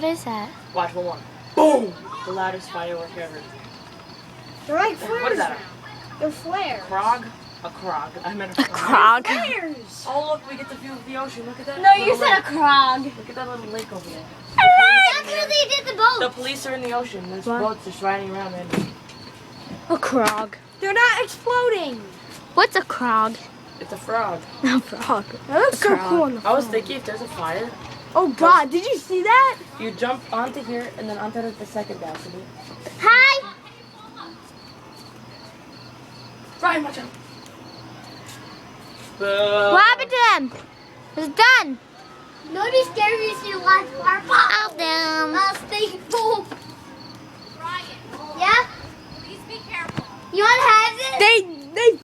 is that? Watch, one more. Boom! The loudest firework ever. They're like flares. What is that? They're flares. Krog? A krog. I meant a A frog. krog. Flares. Oh, look, we get the view of the ocean. Look at that. No, you little said a lake. krog. Look at that little lake over there. That's where they did the boat. The police are in the ocean. There's What? boats just riding around. And A krog. They're not exploding. What's a krog? it's a frog. A frog. That looks so krog. cool on the I was phone. thinking if there's a fire, Oh God, did you see that? you jump onto here and then onto the second balcony. Hi. Ryan, watch out. What happened to them? It's done. You know what'd be scary to watch